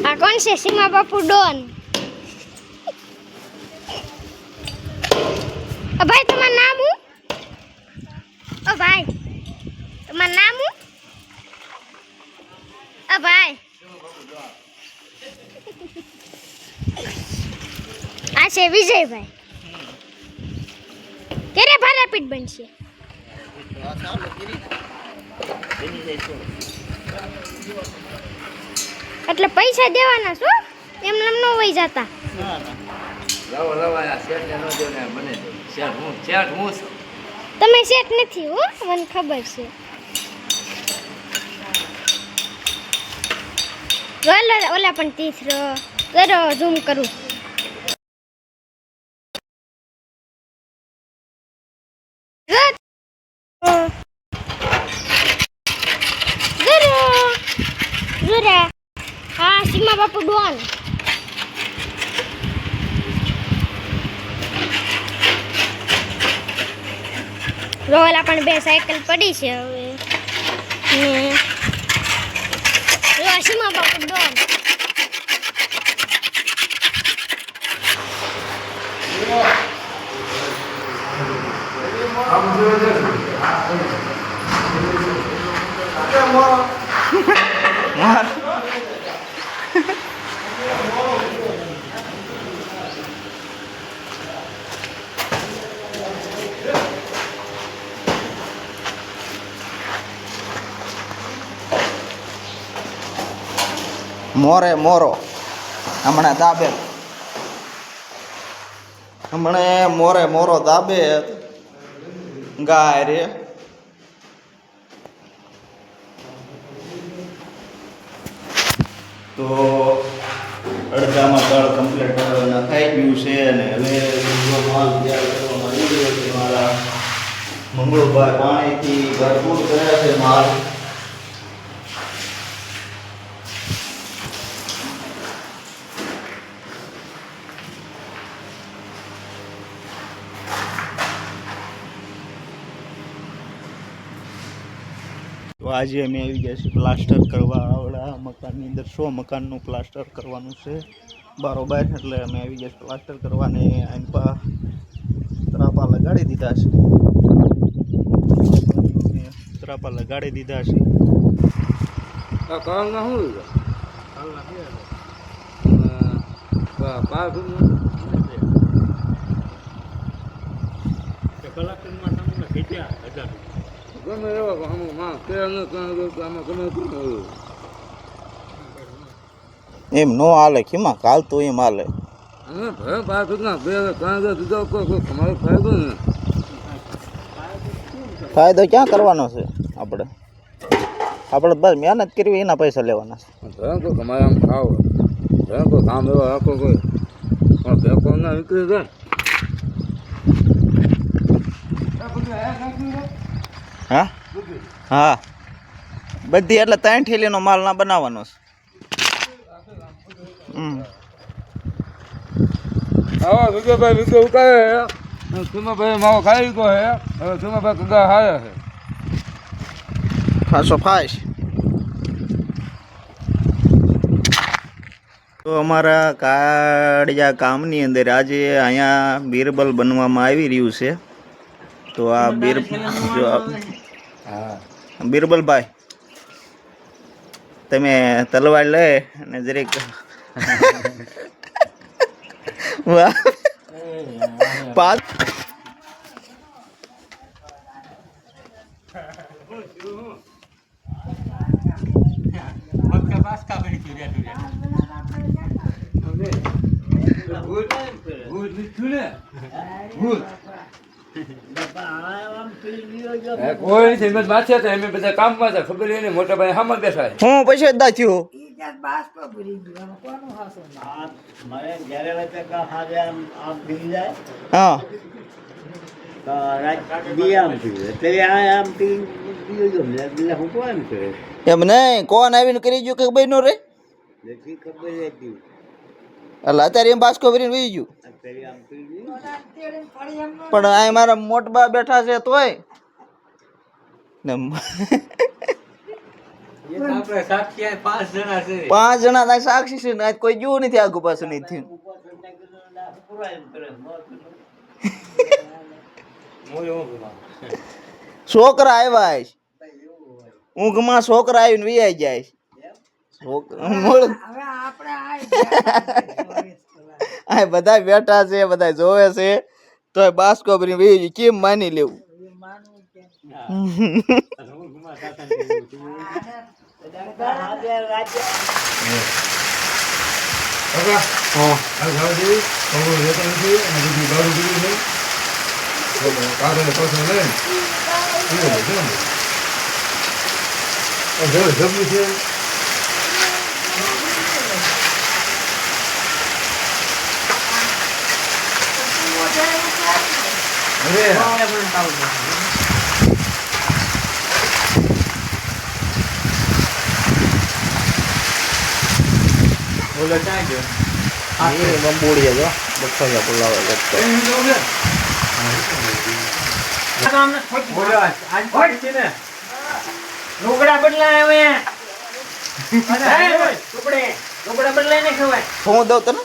આ કોણ છે? સીમા બાપુ ડોન. ભાઈ તમારું નામ હું? ઓ ભાઈ તમારું નામ હું? ઓ ભાઈ આ છે વિજયભાઈ. ક્યારે ભારાપીઠ બનશે? એટલે પૈસા દેવાના છો? એમ નામ ન વહી જતા. તમે શેઠ નથી હો, મને ખબર છે. ઓલા પણ તીસરો કરો ઝૂમ કરું. હા સીમા બાપુ ડોન. રોલા પણ બે સાયકલ પડી છે હવે. સીમા બાપુ ડોન. મોરે મોરો હમણાં દાબે, હમણાં મોરે મોરો દાબે ગાય રે. તો અડધામાં તળ કમ્પ્લીટ નખાઈ ગયું છે અને હવે બીજો માલ તૈયાર કરવામાં આવી ગયો છે. મારા મંગળભાઈ પાણીથી ભરપૂર કરે છે માલ. તો આજે અમે આવી ગયા છીએ પ્લાસ્ટર કરવા. આવડા મકાનની અંદર 100 મકાનનું પ્લાસ્ટર કરવાનું છે બારોબાર. એટલે અમે આવી ગયા છીએ પ્લાસ્ટર કરવાને. આનપા ત્રાપા લગાડી દીધા છે, ત્રાપા લગાડી દીધા છે. એમ નો હાલે ખીમા, કાલ તો એમ હાલે. ફાયદો ક્યાં કરવાનો છે? આપણે બસ મહેનત કરવી, એના પૈસા લેવાના છે. તમારે આમ ખાવ કામ એવો રાખો કોઈ ના નીકળી જાય. હા હા બધી એટલે 3 થેલીનો માલ ના બનાવવાનો છે. હા વિજયભાઈ વિજય ઉકાળે સીમાભાઈ માવો ખાઈ ગયો હે. હવે સીમાભાઈ કદા હારે છે ખાસો ફાશ. તો અમારા કાળિયા ગામની અંદર આજે અહીંયા બીરબલ બનવામાં આવી રહ્યું છે. તો આ બીરબલભાઈ તમે તલવાર લે અને જરીક પાંચ કોઈ નથી એમ માથે હતા. એમ બધા કામમાં હતા, ખબર એને મોટા ભાઈ સામે બેઠા. હું પૈસા દાચ્યું હા એમ નહીં. કોણ આવીને કરી ગયું કે ભાઈ નો રે? એટલે અત્યારે એમ બાસ્કો ભરીને વહી ગયું. પણ આ મારા મોટબા બેઠા છે તોય ને આપણે સાક્ષી 5 જણા છે. 5 જણા ના સાક્ષી છે ને આજ કોઈ જોવું નથી આગુ પાછું નહીં થયું. છોકરા આવ્યા છે. ઊંઘમાં છોકરા આવીને વી જાય છે. આ બધા બેઠા છે, બધા જોવે છે તો બાસ્કો ભરી વી કેમ માની લેવું. બોલો ક્યાં ગયો? એ બંબોડીએ જો બક્ષાયા બોલાવે કરતો. બોલો આજ પાડી છે ને. લુગડા બદલાય હવે. લુગડા બદલાય ને ખવાય. હું દઉં તને